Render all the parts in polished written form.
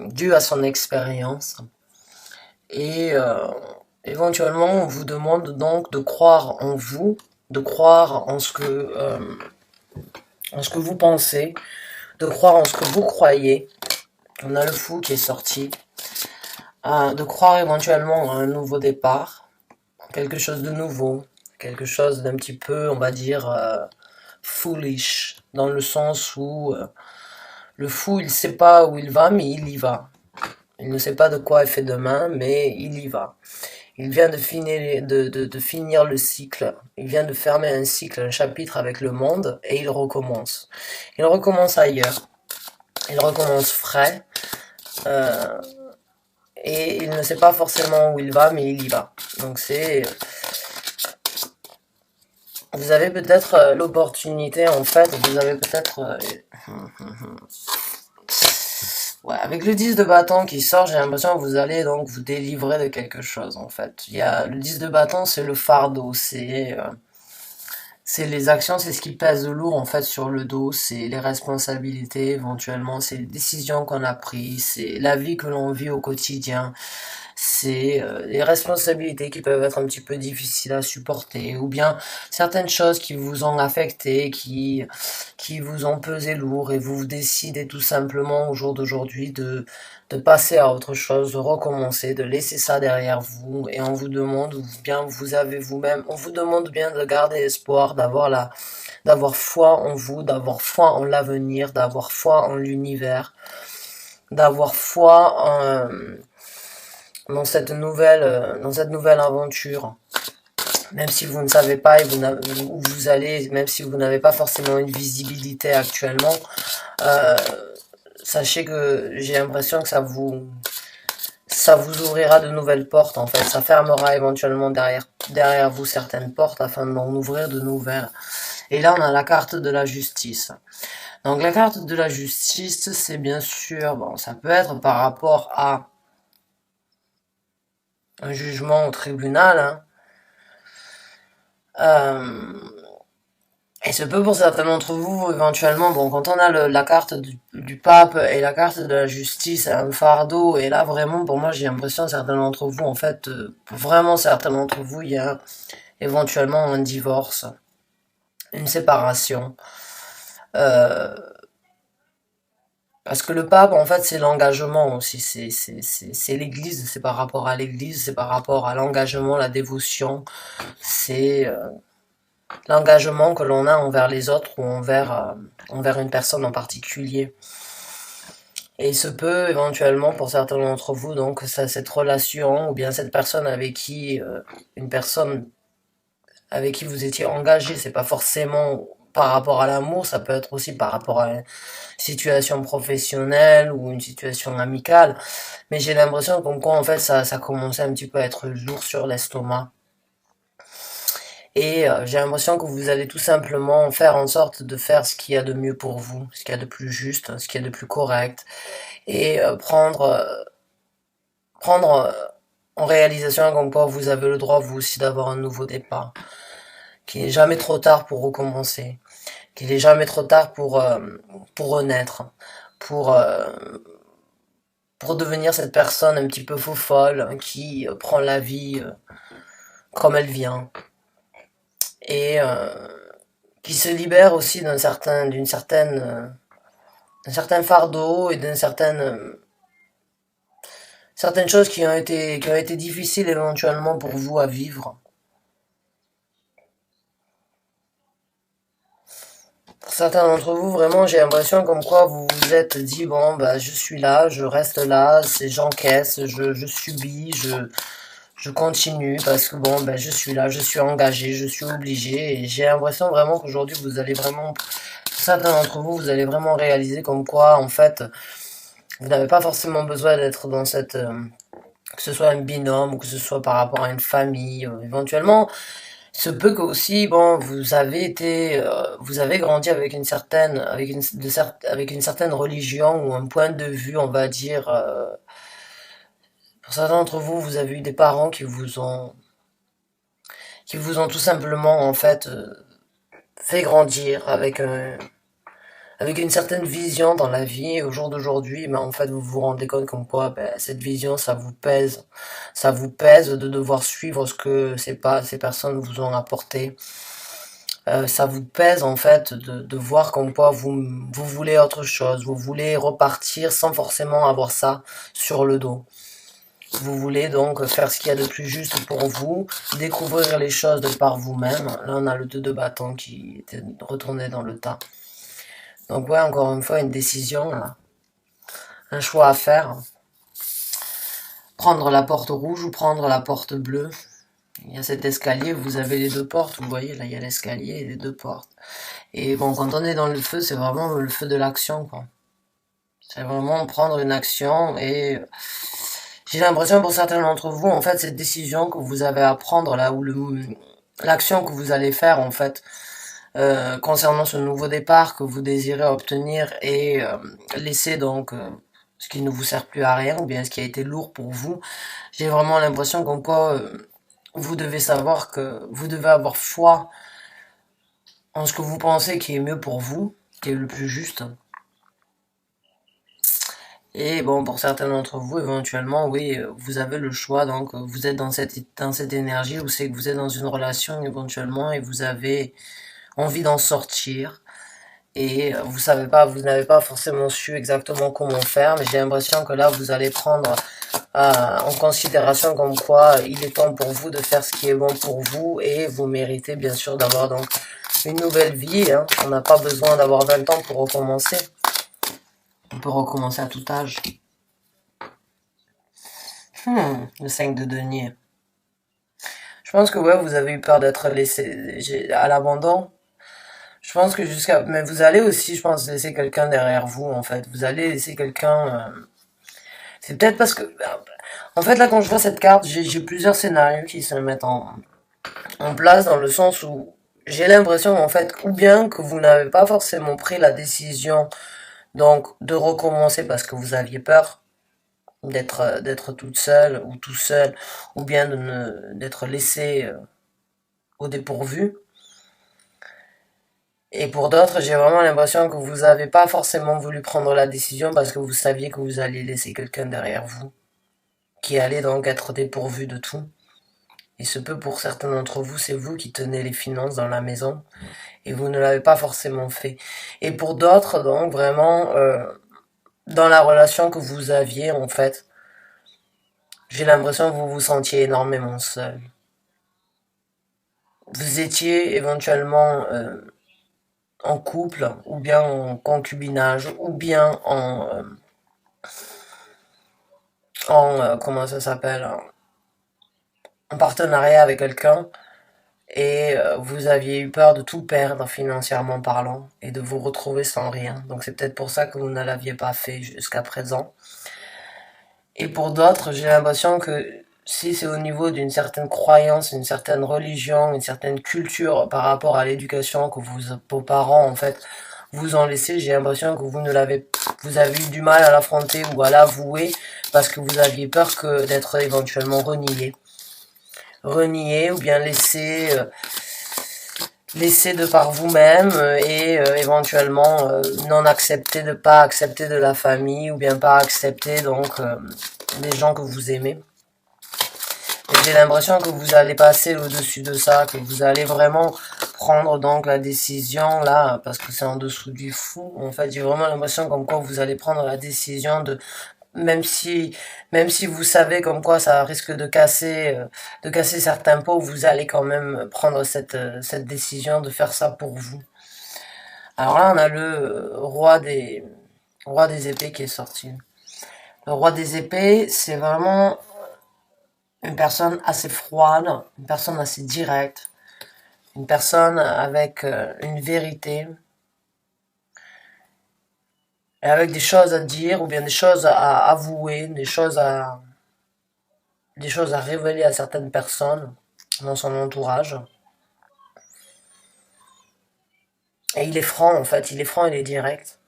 dû à son expérience. Et éventuellement, on vous demande donc de croire en vous, de croire en ce que vous pensez, de croire en ce que vous croyez. On a le fou qui est sorti. De croire éventuellement à un nouveau départ, quelque chose de nouveau, quelque chose d'un petit peu, on va dire, foolish, dans le sens où le fou, il sait pas où il va, mais il y va. Il ne sait pas de quoi il fait demain, mais il y va. Il vient de finir le cycle. Il vient de fermer un cycle, un chapitre avec le monde, et il recommence. Il recommence ailleurs. Il recommence frais. Euh, et il ne sait pas forcément où il va, mais il y va. Donc c'est... Vous avez peut-être l'opportunité, en fait, vous avez peut-être... ouais, avec le 10 de bâton qui sort, j'ai l'impression que vous allez donc vous délivrer de quelque chose, en fait. Il y a, le 10 de bâton, c'est le fardeau, c'est les actions, c'est ce qui pèse lourd, en fait, sur le dos, c'est les responsabilités, éventuellement, c'est les décisions qu'on a prises, c'est la vie que l'on vit au quotidien. C'est les responsabilités qui peuvent être un petit peu difficiles à supporter, ou bien certaines choses qui vous ont affecté, qui vous ont pesé lourd, et vous décidez tout simplement au jour d'aujourd'hui de passer à autre chose, de recommencer, de laisser ça derrière vous, et on vous demande bien vous avez vous-même, on vous demande bien de garder espoir, d'avoir foi en vous, d'avoir foi en l'avenir, d'avoir foi en l'univers, d'avoir foi en dans cette nouvelle aventure. Même si vous ne savez pas où vous allez, même si vous n'avez pas forcément une visibilité actuellement, euh, sachez que j'ai l'impression que ça vous ouvrira de nouvelles portes, en fait. Ça fermera éventuellement derrière vous certaines portes afin d'en ouvrir de nouvelles. Et là, on a la carte de la justice. Donc, la carte de la justice, c'est bien sûr, bon, ça peut être par rapport à un jugement au tribunal, hein. Et se peut pour certains d'entre vous, éventuellement, bon, quand on a la carte du pape et la carte de la justice, un fardeau, et là, vraiment, pour moi, j'ai l'impression, certains d'entre vous, en fait, pour vraiment certains d'entre vous, il y a éventuellement un divorce, une séparation. Euh, Parce que le pape, en fait, c'est l'engagement aussi, c'est l'église, c'est par rapport à l'église, c'est par rapport à l'engagement, la dévotion, c'est l'engagement que l'on a envers les autres ou envers une personne en particulier. Et il se peut éventuellement pour certains d'entre vous, donc, cette relation ou bien cette personne une personne avec qui vous étiez engagé, c'est pas forcément par rapport à l'amour, ça peut être aussi par rapport à une situation professionnelle ou une situation amicale. Mais j'ai l'impression comme quoi, en fait, ça commençait un petit peu à être lourd sur l'estomac. Et j'ai l'impression que vous allez tout simplement faire en sorte de faire ce qu'il y a de mieux pour vous, ce qu'il y a de plus juste, ce qu'il y a de plus correct, et prendre en réalisation comme quoi vous avez le droit vous aussi d'avoir un nouveau départ, qu'il n'est jamais trop tard pour recommencer, qu'il n'est jamais trop tard pour renaître, pour, euh, pour devenir cette personne un petit peu faux folle qui prend la vie comme elle vient, et qui se libère aussi d'un certain fardeau et d'une certaines choses qui ont été difficiles éventuellement pour vous à vivre. Pour certains d'entre vous, vraiment, j'ai l'impression comme quoi vous vous êtes dit, bon, bah, je suis là, je reste là, j'encaisse, je subis, je continue parce que bon, ben, je suis là, je suis engagé, je suis obligé et j'ai l'impression vraiment qu'aujourd'hui vous allez vraiment, pour certains d'entre vous, vous allez vraiment réaliser comme quoi, en fait, vous n'avez pas forcément besoin d'être dans que ce soit un binôme ou que ce soit par rapport à une famille, éventuellement, il se peut que aussi, bon, vous avez grandi avec avec une certaine religion ou un point de vue, on va dire, pour certains d'entre vous, vous avez eu des parents qui vous ont tout simplement, en fait, fait grandir avec une certaine vision dans la vie. Et au jour d'aujourd'hui, en fait, vous vous rendez compte comme quoi, cette vision, ça vous pèse de devoir suivre ce que ces personnes vous ont apporté. Ça vous pèse en fait de voir comme quoi vous voulez autre chose, vous voulez repartir sans forcément avoir ça sur le dos. Vous voulez donc faire ce qu'il y a de plus juste pour vous, découvrir les choses de par vous-même. Là, on a le 2 de bâton qui était retourné dans le tas. Donc ouais, encore une fois, une décision, là. Un choix à faire. Prendre la porte rouge ou prendre la porte bleue. Il y a cet escalier, vous avez les deux portes, vous voyez, là, il y a l'escalier et les deux portes. Et bon, quand on est dans le feu, c'est vraiment le feu de l'action, quoi. C'est vraiment prendre une action et j'ai l'impression pour certains d'entre vous, en fait, cette décision que vous avez à prendre là, ou l'action que vous allez faire, en fait, concernant ce nouveau départ que vous désirez obtenir et laisser donc ce qui ne vous sert plus à rien, ou bien ce qui a été lourd pour vous, j'ai vraiment l'impression qu'en quoi vous devez savoir que vous devez avoir foi en ce que vous pensez qui est mieux pour vous, qui est le plus juste. Et bon, pour certains d'entre vous, éventuellement, oui, vous avez le choix, donc vous êtes dans cette énergie où c'est que vous êtes dans une relation éventuellement et vous avez envie d'en sortir. Et vous n'avez pas forcément su exactement comment faire, mais j'ai l'impression que là, vous allez prendre en considération comme quoi il est temps pour vous de faire ce qui est bon pour vous et vous méritez bien sûr d'avoir donc une nouvelle vie. Hein. On n'a pas besoin d'avoir 20 ans pour recommencer. On peut recommencer à tout âge. Le 5 de denier. Je pense que ouais, vous avez eu peur d'être laissé à l'abandon. Je pense que mais vous allez aussi, je pense, laisser quelqu'un derrière vous, en fait. Vous allez laisser quelqu'un. C'est peut-être parce que, en fait, là, quand je vois cette carte, j'ai plusieurs scénarios qui se mettent en place dans le sens où j'ai l'impression, en fait, ou bien que vous n'avez pas forcément pris la décision, donc, de recommencer parce que vous aviez peur d'être toute seule ou tout seul, ou bien d'être laissé au dépourvu. Et pour d'autres, j'ai vraiment l'impression que vous n'avez pas forcément voulu prendre la décision parce que vous saviez que vous alliez laisser quelqu'un derrière vous, qui allait donc être dépourvu de tout. Il se peut pour certains d'entre vous, c'est vous qui tenez les finances dans la maison, et vous ne l'avez pas forcément fait. Et pour d'autres, donc, vraiment, dans la relation que vous aviez, en fait, j'ai l'impression que vous vous sentiez énormément seul. Vous étiez éventuellement en couple, ou bien en concubinage, ou bien comment ça s'appelle, en partenariat avec quelqu'un, et vous aviez eu peur de tout perdre financièrement parlant, et de vous retrouver sans rien. Donc c'est peut-être pour ça que vous ne l'aviez pas fait jusqu'à présent. Et pour d'autres, j'ai l'impression que si c'est au niveau d'une certaine croyance, une certaine religion, une certaine culture par rapport à l'éducation que vos parents, en fait, vous ont laissé, j'ai l'impression que vous avez eu du mal à l'affronter ou à l'avouer parce que vous aviez peur que d'être éventuellement renié. Renié ou bien laissé de par vous-même et éventuellement non accepté, de pas accepter de la famille ou bien pas accepter donc des gens que vous aimez. Et j'ai l'impression que vous allez passer au-dessus de ça, que vous allez vraiment prendre donc la décision là, parce que c'est en dessous du fou. En fait, j'ai vraiment l'impression comme quoi vous allez prendre la décision de, même si, même si vous savez comme quoi ça risque de casser certains pots, vous allez quand même prendre cette décision de faire ça pour vous. Alors là, on a le roi des épées qui est sorti. Le roi des épées, c'est vraiment une personne assez froide, une personne assez directe, une personne avec une vérité, et avec des choses à dire ou bien des choses à avouer, des choses à révéler à certaines personnes dans son entourage. Et il est franc en fait, il est franc, il est direct.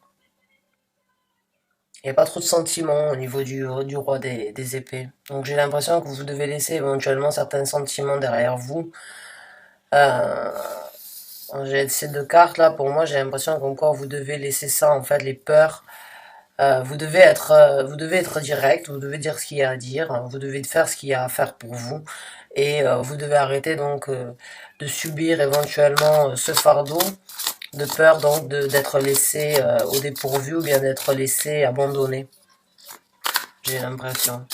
Il n'y a pas trop de sentiments au niveau du roi des épées. Donc j'ai l'impression que vous devez laisser éventuellement certains sentiments derrière vous. Euh, J'ai ces deux cartes là, pour moi j'ai l'impression qu'encore vous devez laisser ça, en fait, les peurs. Vous devez être direct, vous devez dire ce qu'il y a à dire, hein, vous devez faire ce qu'il y a à faire pour vous, et vous devez arrêter donc de subir éventuellement ce fardeau de peur donc d'être laissé au dépourvu ou bien d'être laissé abandonné. J'ai l'impression.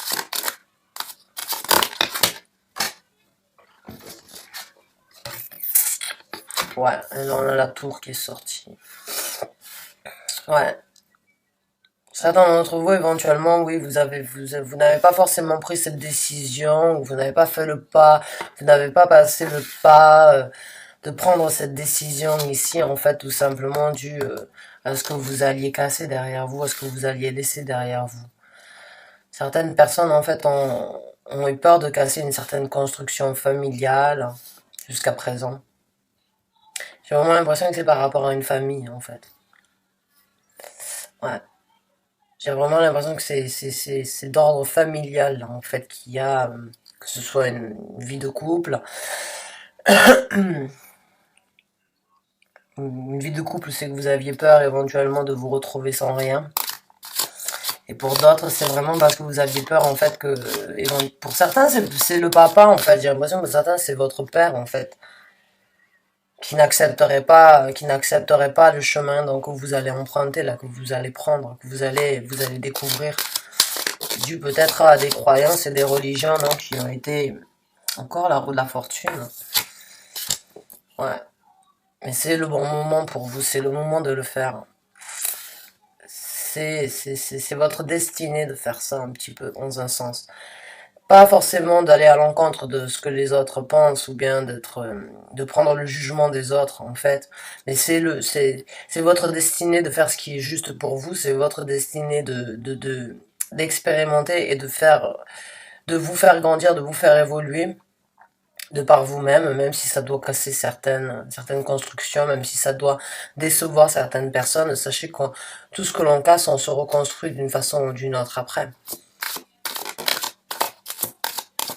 Ouais, et là on a la tour qui est sortie. Ouais. Certains d'entre vous, éventuellement, oui, vous n'avez pas forcément pris cette décision, ou vous n'avez pas fait le pas, vous n'avez pas passé le pas de prendre cette décision ici, en fait, tout simplement dû à ce que vous alliez casser derrière vous, à ce que vous alliez laisser derrière vous. Certaines personnes, en fait, ont eu peur de casser une certaine construction familiale jusqu'à présent. J'ai vraiment l'impression que c'est par rapport à une famille, en fait. Ouais. J'ai vraiment l'impression que c'est d'ordre familial, en fait, qu'il y a, que ce soit une vie de couple. Une vie de couple, c'est que vous aviez peur éventuellement de vous retrouver sans rien. Et pour d'autres, c'est vraiment parce que vous aviez peur, en fait, que... pour certains, c'est le papa, en fait. J'ai l'impression que certains, c'est votre père, en fait, qui n'accepterait pas le chemin donc, que vous allez emprunter, là, que vous allez prendre, que vous allez découvrir, dû peut-être à des croyances et des religions, non, qui ont été... Encore la roue de la fortune. Ouais. Mais c'est le bon moment pour vous, c'est le moment de le faire. C'est votre destinée de faire ça un petit peu, dans un sens. Pas forcément d'aller à l'encontre de ce que les autres pensent ou bien de prendre le jugement des autres, en fait. Mais c'est votre destinée de faire ce qui est juste pour vous, c'est votre destinée d'expérimenter et de vous faire grandir, de vous faire évoluer de par vous-même, même si ça doit casser certaines constructions, même si ça doit décevoir certaines personnes, sachez que tout ce que l'on casse, on se reconstruit d'une façon ou d'une autre après.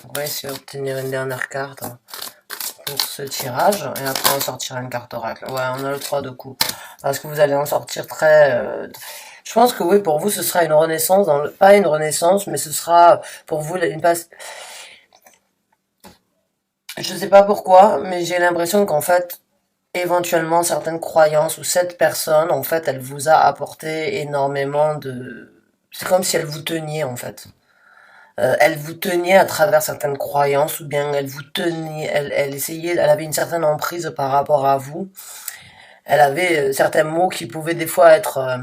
On va essayer d'obtenir une dernière carte pour ce tirage, et après on sortira une carte oracle. Ouais, on a le 3 de coupe, parce que vous allez en sortir très... Je pense que oui, pour vous, ce sera une renaissance, pas une renaissance, mais ce sera pour vous une passe... Je sais pas pourquoi, mais j'ai l'impression qu'en fait, éventuellement, certaines croyances ou cette personne, en fait, elle vous a apporté énormément de... C'est comme si elle vous teniait, en fait. Elle vous tenait à travers certaines croyances, ou bien elle vous tenait, elle essayait, elle avait une certaine emprise par rapport à vous. Elle avait certains mots qui pouvaient des fois être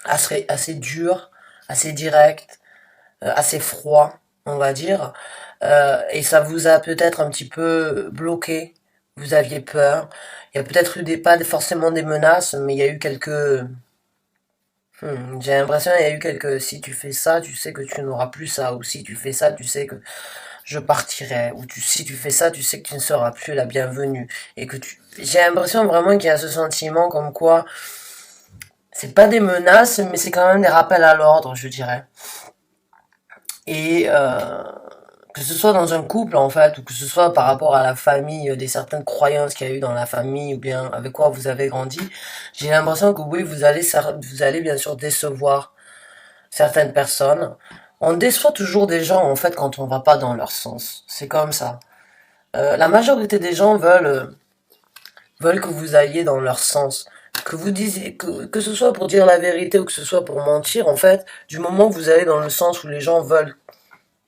assez durs, assez directs, assez froids, on va dire. Et ça vous a peut-être un petit peu bloqué. Vous aviez peur. Il y a peut-être eu pas forcément des menaces, mais il y a eu quelques... j'ai l'impression qu'il y a eu quelques... Si tu fais ça, tu sais que tu n'auras plus ça. Ou si tu fais ça, tu sais que je partirai. Ou si tu fais ça, tu sais que tu ne seras plus la bienvenue. Et que tu... J'ai l'impression vraiment qu'il y a ce sentiment comme quoi... C'est pas des menaces, mais c'est quand même des rappels à l'ordre, je dirais. Et que ce soit dans un couple en fait, ou que ce soit par rapport à la famille, des certaines croyances qu'il y a eu dans la famille, ou bien avec quoi vous avez grandi, j'ai l'impression que oui, vous allez bien sûr décevoir certaines personnes. On déçoit toujours des gens en fait quand on va pas dans leur sens. C'est comme ça. La majorité des gens veulent que vous alliez dans leur sens. Que vous disiez, que ce soit pour dire la vérité ou que ce soit pour mentir, en fait, du moment que vous allez dans le sens où les gens veulent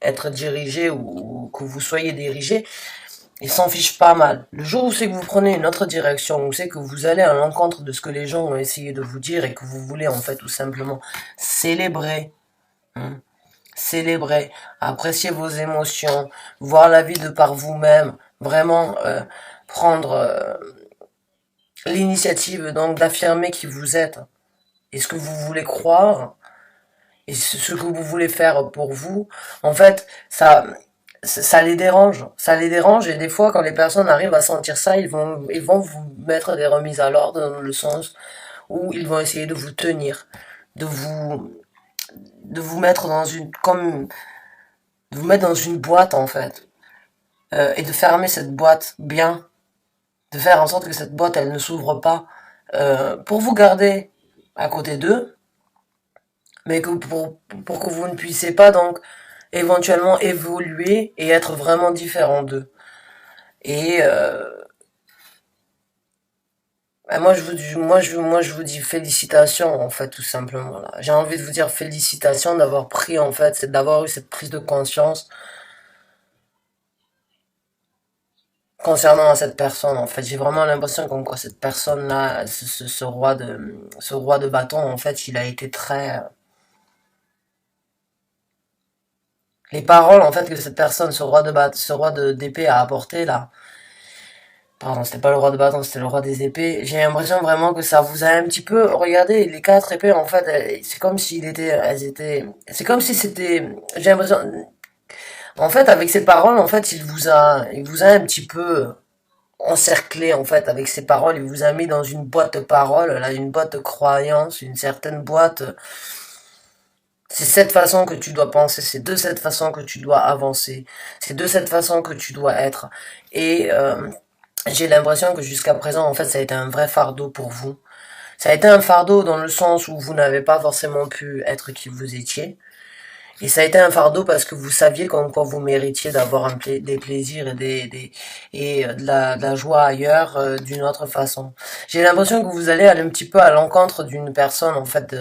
être dirigé ou que vous soyez dirigé, ils s'en fichent pas mal. Le jour où c'est que vous prenez une autre direction, où c'est que vous allez à l'encontre de ce que les gens ont essayé de vous dire et que vous voulez en fait tout simplement célébrer, hein, célébrer, apprécier vos émotions, voir la vie de par vous-même, vraiment prendre l'initiative donc d'affirmer qui vous êtes et ce que vous voulez croire et ce que vous voulez faire pour vous, en fait, ça les dérange et des fois quand les personnes arrivent à sentir ça, ils vont vous mettre des remises à l'ordre dans le sens où ils vont essayer de vous tenir, de vous de vous mettre dans une comme de vous mettre dans une boîte en fait et de fermer cette boîte bien de faire en sorte que cette boîte, elle ne s'ouvre pas, pour vous garder à côté d'eux, mais que pour que vous ne puissiez pas donc éventuellement évoluer et être vraiment différent d'eux. Et ben moi je vous dis félicitations en fait tout simplement là. J'ai envie de vous dire félicitations d'avoir pris en fait, c'est d'avoir eu cette prise de conscience concernant cette personne en fait. J'ai vraiment l'impression comme quoi cette personne là, ce roi de bâton en fait, il a été très les paroles en fait que cette personne, ce roi de d'épée a apporté là. Pardon, c'était pas le roi de bâton, c'était le roi des épées. J'ai l'impression vraiment que ça vous a un petit peu, regardez, les quatre épées, en fait, c'est comme c'est comme si c'était, j'ai l'impression, en fait, avec ces paroles, en fait, il vous a un petit peu encerclé, en fait, avec ces paroles, il vous a mis dans une boîte de paroles, là, une boîte de croyances, une certaine boîte. C'est cette façon que tu dois penser, c'est de cette façon que tu dois avancer, c'est de cette façon que tu dois être. Et, j'ai l'impression que jusqu'à présent, en fait, ça a été un vrai fardeau pour vous. Ça a été un fardeau dans le sens où vous n'avez pas forcément pu être qui vous étiez. Et ça a été un fardeau parce que vous saviez comme quoi vous méritiez d'avoir des plaisirs et de la joie ailleurs d'une autre façon. J'ai l'impression que vous allez aller un petit peu à l'encontre d'une personne en fait.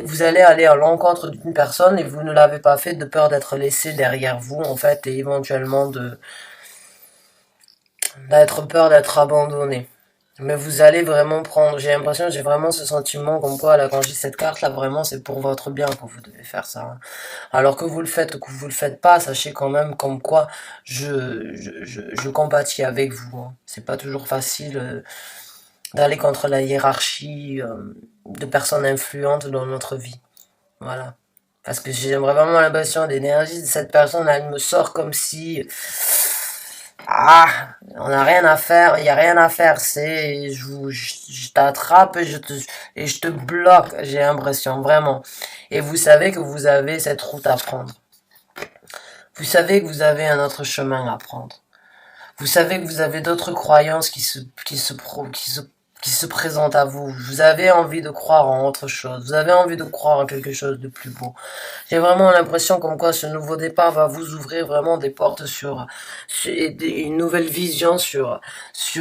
Vous allez aller à l'encontre d'une personne et vous ne l'avez pas fait de peur d'être laissé derrière vous en fait et éventuellement de d'être peur d'être abandonné. Mais vous allez vraiment prendre, j'ai l'impression, j'ai vraiment ce sentiment comme quoi, là, quand j'ai cette carte, là, vraiment, c'est pour votre bien que vous devez faire ça. Hein. Alors que vous le faites ou que vous le faites pas, sachez quand même comme quoi je compatis avec vous. Hein. C'est pas toujours facile d'aller contre la hiérarchie de personnes influentes dans notre vie. Voilà. Parce que j'ai vraiment l'impression d'énergie de cette personne, elle me sort comme si on n'a rien à faire, il y a rien à faire, c'est je t'attrape et je te bloque, j'ai l'impression vraiment. Et vous savez que vous avez cette route à prendre. Vous savez que vous avez un autre chemin à prendre. Vous savez que vous avez d'autres croyances qui se présentent à vous. Vous avez envie de croire en autre chose. Vous avez envie de croire en quelque chose de plus beau. J'ai vraiment l'impression comme quoi ce nouveau départ va vous ouvrir vraiment des portes sur une nouvelle vision sur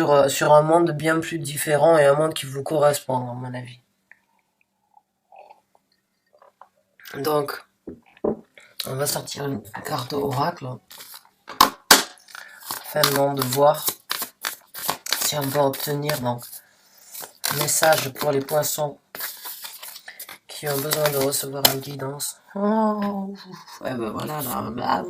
un monde bien plus différent et un monde qui vous correspond, à mon avis. Donc, on va sortir une carte oracle afin de voir si on peut obtenir donc un message pour les poissons qui ont besoin de recevoir une guidance. Oh, et ben voilà, là.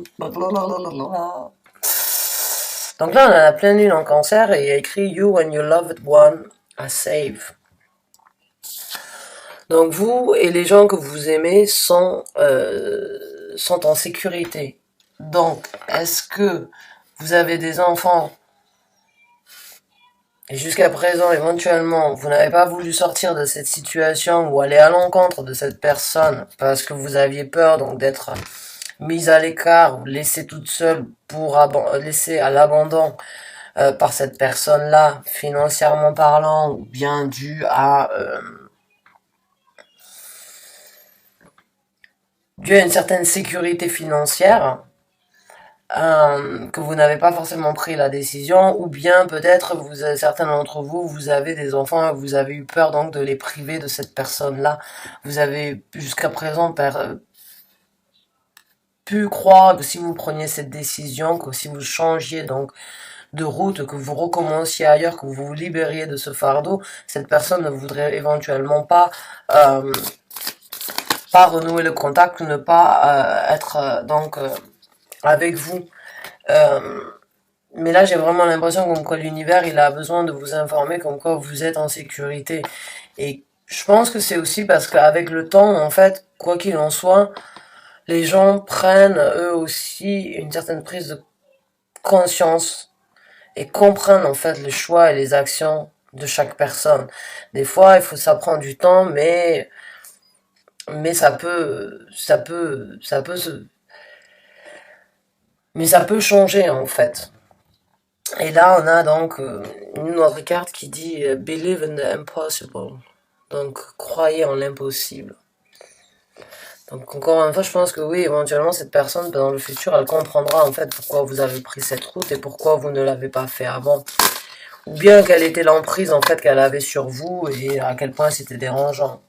Donc là, on a la pleine lune en cancer et il y a écrit You and your loved one are safe. Donc vous et les gens que vous aimez sont en sécurité. Donc, est-ce que vous avez des enfants et jusqu'à présent, éventuellement, vous n'avez pas voulu sortir de cette situation ou aller à l'encontre de cette personne parce que vous aviez peur donc d'être mise à l'écart ou laissée toute seule pour laisser à l'abandon par cette personne-là, financièrement parlant, ou bien dû à une certaine sécurité financière, que vous n'avez pas forcément pris la décision, ou bien peut-être certains d'entre vous, vous avez des enfants et vous avez eu peur donc de les priver de cette personne-là. Vous avez jusqu'à présent pu croire que si vous preniez cette décision, que si vous changiez donc de route, que vous recommenciez ailleurs, que vous vous libériez de ce fardeau, cette personne ne voudrait éventuellement euh, pas renouer le contact, ne pas être avec vous. Euh, mais là, j'ai vraiment l'impression comme quoi l'univers, il a besoin de vous informer comme quoi vous êtes en sécurité. Et je pense que c'est aussi parce qu'avec le temps, en fait, quoi qu'il en soit, les gens prennent eux aussi une certaine prise de conscience et comprennent en fait les choix et les actions de chaque personne. Des fois, ça prend du temps, mais ça peut changer en fait. Et là, on a donc une autre carte qui dit Believe in the impossible. Donc, croyez en l'impossible. Donc, encore une fois, je pense que oui, éventuellement, cette personne, dans le futur, elle comprendra en fait pourquoi vous avez pris cette route et pourquoi vous ne l'avez pas fait avant. Ou bien quelle était l'emprise en fait qu'elle avait sur vous et à quel point c'était dérangeant.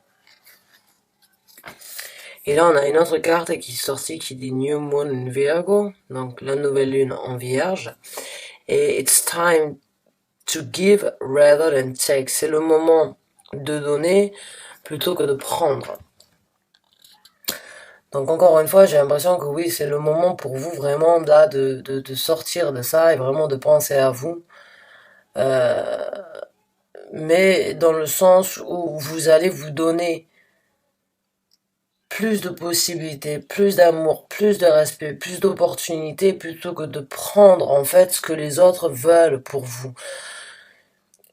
Et là, on a une autre carte qui est sortie qui dit New Moon in Virgo, donc la nouvelle lune en Vierge. Et It's time to give rather than take. C'est le moment de donner plutôt que de prendre. Donc encore une fois, j'ai l'impression que oui, c'est le moment pour vous vraiment là de sortir de ça et vraiment de penser à vous. Euh, mais dans le sens où vous allez vous donner plus de possibilités, plus d'amour, plus de respect, plus d'opportunités plutôt que de prendre en fait ce que les autres veulent pour vous.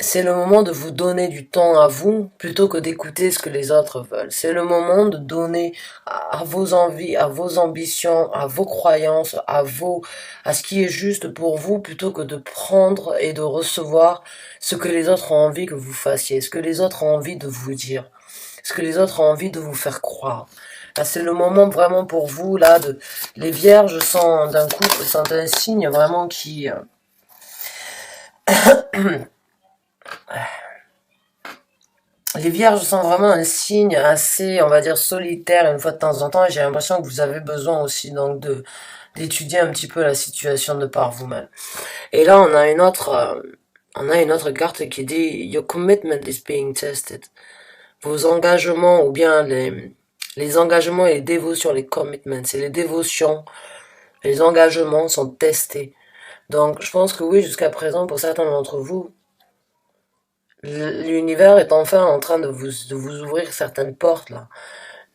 C'est le moment de vous donner du temps à vous plutôt que d'écouter ce que les autres veulent. C'est le moment de donner à vos envies, à vos ambitions, à vos croyances, à ce qui est juste pour vous plutôt que de prendre et de recevoir ce que les autres ont envie que vous fassiez, ce que les autres ont envie de vous dire, ce que les autres ont envie de vous faire croire. Là, c'est le moment vraiment pour vous, là, les vierges sont d'un couple, sont un signe vraiment qui, les vierges sont vraiment un signe assez, on va dire, solitaire une fois de temps en temps, et j'ai l'impression que vous avez besoin aussi donc d'étudier un petit peu la situation de par vous-même. Et là, on a une autre carte qui dit Your commitment is being tested. Vos engagements ou bien les engagements et les dévotions, les commitments, c'est les dévotions, les engagements sont testés. Donc, je pense que oui, jusqu'à présent, pour certains d'entre vous, l'univers est enfin en train de vous ouvrir certaines portes, là.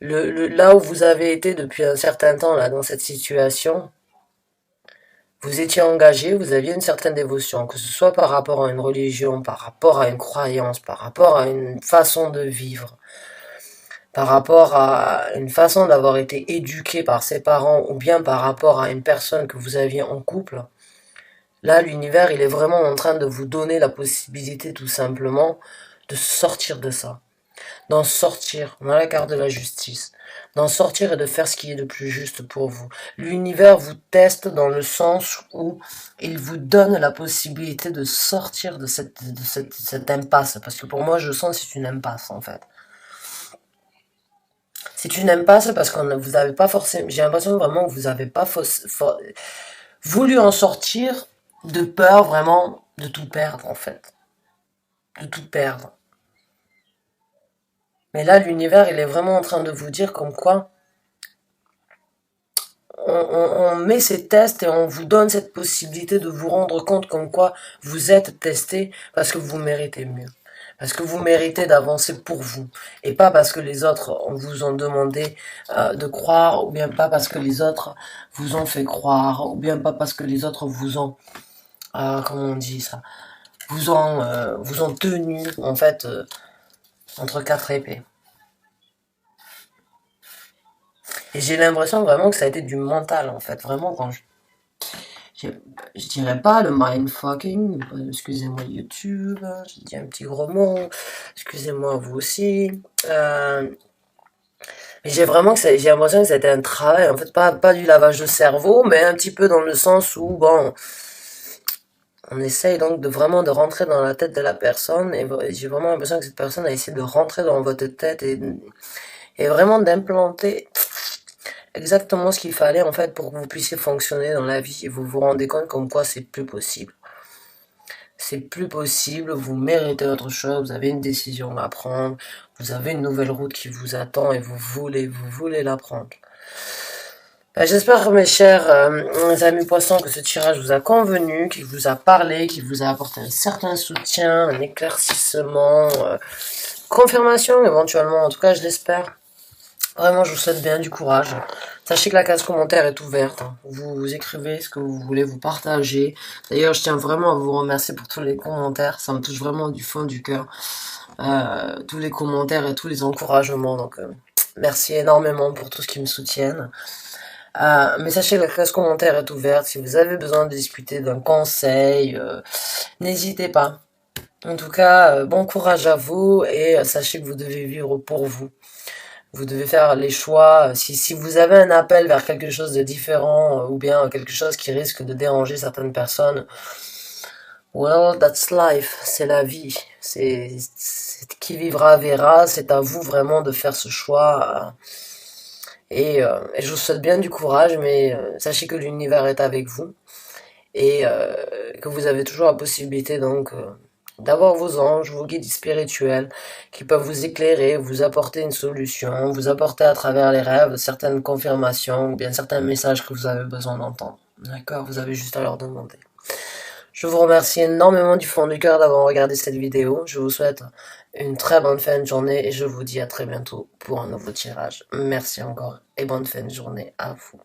Là où vous avez été depuis un certain temps, là, dans cette situation, vous étiez engagé, vous aviez une certaine dévotion, que ce soit par rapport à une religion, par rapport à une croyance, par rapport à une façon de vivre, par rapport à une façon d'avoir été éduqué par ses parents, ou bien par rapport à une personne que vous aviez en couple. Là, l'univers, il est vraiment en train de vous donner la possibilité, tout simplement, de sortir de ça. D'en sortir, on a la carte de la justice, d'en sortir et de faire ce qui est le plus juste pour vous. L'univers vous teste dans le sens où il vous donne la possibilité de sortir de cette impasse, parce que pour moi je sens que c'est une impasse en fait. C'est une impasse parce que vous n'avez pas forcément, j'ai l'impression vraiment que vous n'avez pas voulu en sortir de peur vraiment de tout perdre en fait, de tout perdre. Mais là, l'univers, il est vraiment en train de vous dire comme quoi on met ces tests et on vous donne cette possibilité de vous rendre compte comme quoi vous êtes testé parce que vous méritez mieux. Parce que vous méritez d'avancer pour vous. Et pas parce que les autres vous ont demandé de croire, ou bien pas parce que les autres vous ont fait croire, ou bien pas parce que les autres vous ont, comment on dit ça, vous ont tenu, en fait, entre quatre épées. Et j'ai l'impression vraiment que ça a été du mental, en fait. Vraiment, quand je, je dirais pas le mindfucking, excusez-moi YouTube, j'ai dit un petit gros mot, excusez-moi vous aussi. Mais j'ai l'impression que c'était un travail, en fait, pas du lavage de cerveau, mais un petit peu dans le sens où, bon, on essaye donc de vraiment de rentrer dans la tête de la personne, et j'ai vraiment l'impression que cette personne a essayé de rentrer dans votre tête et vraiment d'implanter exactement ce qu'il fallait en fait pour que vous puissiez fonctionner dans la vie et vous vous rendez compte comme quoi c'est plus possible. C'est plus possible, vous méritez autre chose, vous avez une décision à prendre, vous avez une nouvelle route qui vous attend et vous voulez la prendre. J'espère, mes chers amis poissons, que ce tirage vous a convenu, qu'il vous a parlé, qu'il vous a apporté un certain soutien, un éclaircissement, confirmation éventuellement, en tout cas je l'espère. Vraiment, je vous souhaite bien du courage. Sachez que la case commentaire est ouverte. Vous écrivez ce que vous voulez, vous partagez. D'ailleurs, je tiens vraiment à vous remercier pour tous les commentaires. Ça me touche vraiment du fond du cœur. Tous les commentaires et tous les encouragements. Donc, merci énormément pour tout ce qui me soutiennent. Mais sachez que la classe commentaire est ouverte. Si vous avez besoin de discuter d'un conseil, n'hésitez pas. En tout cas, bon courage à vous et sachez que vous devez vivre pour vous. Vous devez faire les choix. Si vous avez un appel vers quelque chose de différent ou bien quelque chose qui risque de déranger certaines personnes, well, that's life. C'est la vie. Qui vivra verra. C'est à vous vraiment de faire ce choix. Et je vous souhaite bien du courage, mais sachez que l'univers est avec vous et que vous avez toujours la possibilité donc d'avoir vos anges, vos guides spirituels qui peuvent vous éclairer, vous apporter une solution, vous apporter à travers les rêves certaines confirmations ou bien certains messages que vous avez besoin d'entendre. D'accord? Vous avez juste à leur demander. Je vous remercie énormément du fond du cœur d'avoir regardé cette vidéo. Je vous souhaite une très bonne fin de journée et je vous dis à très bientôt pour un nouveau tirage. Merci encore et bonne fin de journée à vous.